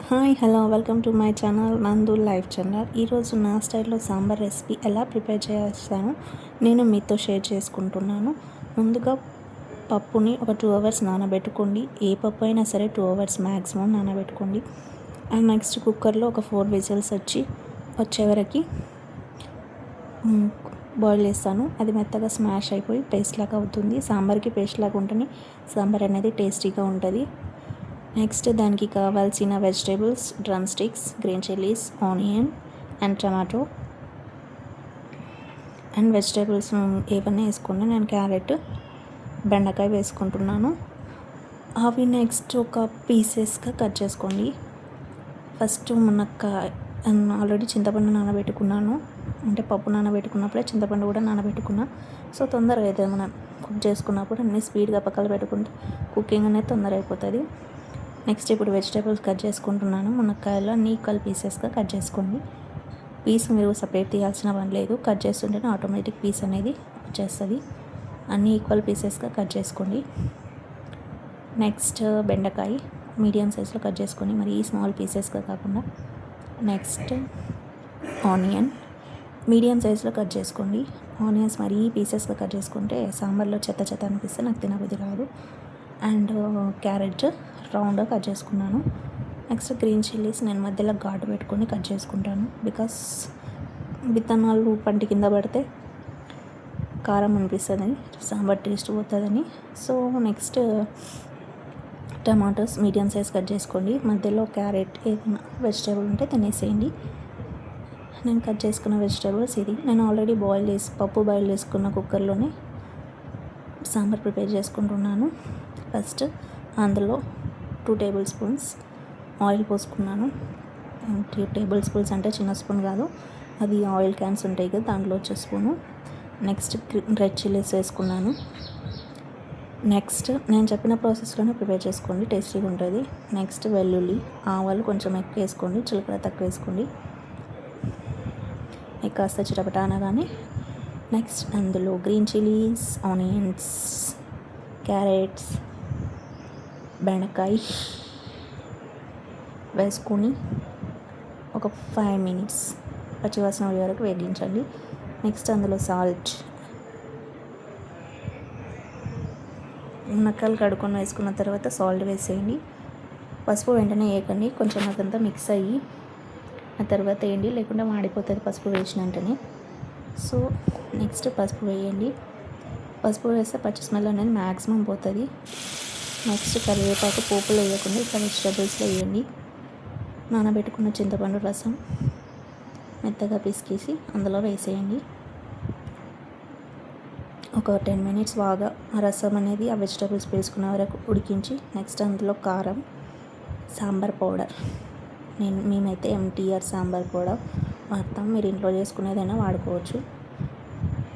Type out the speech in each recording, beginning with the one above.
Hi hello welcome to my channel నందు life channel. ఈరోజు నా స్టైల్లో సాంబార్ రెసిపీ ఎలా ప్రిపేర్ చేస్తానో నేను మీతో షేర్ చేసుకుంటున్నాను. ముందుగా పప్పుని ఒక 2 అవర్స్ నానబెట్టుకోండి. ఏ పప్పు అయినా సరే 2 అవర్స్ మ్యాక్సిమం నానబెట్టుకోండి. అండ్ నెక్స్ట్ కుక్కర్లో ఒక 4 విజిల్స్ వచ్చే వరకు బాయిల్ చేస్తాను. అది మెత్తగా స్మాష్ అయిపోయి పేస్ట్ లాగా అవుతుంది. సాంబార్కి పేస్ట్ లాగా ఉంటేనే సాంబార్ అనేది టేస్టీగా ఉంటుంది. నెక్స్ట్ దానికి కావాల్సిన vegetables drum sticks, green chillies, onion and tomato and vegetables ఏవన్నీ వేసుకోండి. నేను క్యారెట్, బెండకాయ వేసుకుంటున్నాను. అవి నెక్స్ట్ ఒక పీసెస్గా కట్ చేసుకోండి. ఫస్ట్ మునక్కాయ ఆల్రెడీ చింతపండు నానబెట్టుకున్నాను. అంటే పప్పు నానబెట్టుకున్నప్పుడే చింతపండు కూడా నానబెట్టుకున్నా. సో తొందరగా అవుతుంది. మనం కుక్ చేసుకున్నప్పుడు అన్నీ స్పీడ్గా పక్కన పెట్టుకుంటే కుకింగ్ అనేది తొందర అయిపోతుంది. నెక్స్ట్ ఇప్పుడు వెజిటేబుల్స్ కట్ చేసుకుంటున్నాను. మునక్కాయలు అన్ని ఈక్వల్ పీసెస్గా కట్ చేసుకోండి. పీస్ మీరు సపరేట్ తీయాల్సిన పని లేదు. కట్ చేస్తుంటేనే ఆటోమేటిక్ పీస్ అనేది వచ్చేస్తుంది. అన్ని ఈక్వల్ పీసెస్గా కట్ చేసుకోండి. నెక్స్ట్ బెండకాయ మీడియం సైజ్లో కట్ చేసుకొని, మరి ఈ స్మాల్ పీసెస్గా కాకుండా. నెక్స్ట్ ఆనియన్ మీడియం సైజ్లో కట్ చేసుకోండి. ఆనియన్స్ మరీ పీసెస్గా కట్ చేసుకుంటే సాంబార్లో చెత్త చెత్త అనిపిస్తే నాకు తినబుద్ధి రాదు. అండ్ క్యారెట్ రౌండ్గా కట్ చేసుకున్నాను. నెక్స్ట్ గ్రీన్ చిల్లీస్ నేను మధ్యలో ఘాటు పెట్టుకొని కట్ చేసుకుంటాను. బికాస్ విత్తనాలు పంటి కింద పడితే కారం అనిపిస్తుంది, సాంబార్ టేస్ట్ పోతుందని. So next tomatoes medium size cut చేసుకోండి. మధ్యలో క్యారెట్ ఏదైనా వెజిటేబుల్ ఉంటే తినేసేయండి. నేను కట్ చేసుకున్న వెజిటేబుల్స్ ఇది. నేను ఆల్రెడీ పప్పు బాయిల్ చేసుకున్న కుక్కర్లోనే సాంబార్ ప్రిపేర్ చేసుకుంటున్నాను. ఫస్ట్ అందులో 2 టేబుల్ స్పూన్స్ ఆయిల్ పోసుకున్నాను. 2 టేబుల్ స్పూన్స్ అంటే చిన్న స్పూన్ కాదు, అది ఆయిల్ క్యాన్స్ ఉంటాయి కదా, దాంట్లో వచ్చే స్పూను. నెక్స్ట్ రెడ్ చిల్లీస్ వేసుకున్నాను. నెక్స్ట్ నేను చెప్పిన ప్రాసెస్లోనే ప్రిపేర్ చేసుకోండి, టేస్టీగా ఉంటుంది. నెక్స్ట్ వెల్లుల్లి, ఆవాలు కొంచెం ఎక్కువ వేసుకోండి, జీలకర్ర తక్కువ వేసుకోండి. కాస్త చిటపట అనగానే నెక్స్ట్ అందులో గ్రీన్ చిల్లీస్, ఆనియన్స్, క్యారెట్స్, బెండకాయ వేసుకొని ఒక 5 మినిట్స్ పచ్చివాసన పోయే వరకు వేగించండి. నెక్స్ట్ అందులో సాల్ట్, మునక్కాయలు కడుక్కొని వేసుకున్న తర్వాత సాల్ట్ వేసేయండి. పసుపు వెంటనే వేయకండి, కొంచెం అదంతా మిక్స్ అయ్యి ఆ తర్వాత వేయండి, లేకుండా మాడిపోతుంది పసుపు వేసిన వెంటనే. సో నెక్స్ట్ పసుపు వేయండి. పసుపు వేస్తే పచ్చి స్మెల్ అనేది మ్యాక్సిమం పోతుంది. నెక్స్ట్ కరివేపాకు పోపులో వేయకుండా ఇట్లా వెజిటేబుల్స్లో వేయండి. నానబెట్టుకున్న చింతపండు రసం మెత్తగా పిసికేసి అందులో వేసేయండి. ఒక 10 మినిట్స్ బాగా ఆ రసం అనేది ఆ వెజిటేబుల్స్ వేసుకున్న వరకు ఉడికించి నెక్స్ట్ అందులో కారం, సాంబార్ పౌడర్, మేమైతే MTR సాంబార్ పౌడర్ వాడతాం. మీరు ఇంట్లో చేసుకునేదైనా వాడుకోవచ్చు.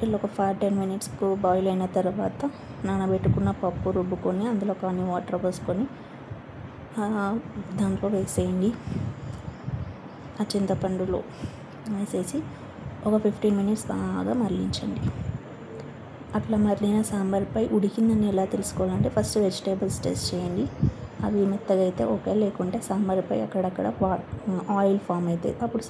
ఇట్లా ఒక 5-10 మినిట్స్కు బాయిల్ అయిన తర్వాత నానబెట్టుకున్న పప్పు రుబ్బుకొని అందులో కొన్ని వాటర్ పోసుకొని దాంట్లో వేసేయండి. ఆ చింతపండులో వేసేసి ఒక 15 మినిట్స్ బాగా మరలించండి. అట్లా మరలిన సాంబార్పై ఉడికిందని ఎలా తెలుసుకోవాలంటే ఫస్ట్ వెజిటేబుల్స్ టేస్ట్ చేయండి. అవి మెత్తగా అయితే ఓకే, లేకుంటే సాంబార్పై అక్కడక్కడ ఆయిల్ ఫామ్ అవుతాయి. అప్పుడు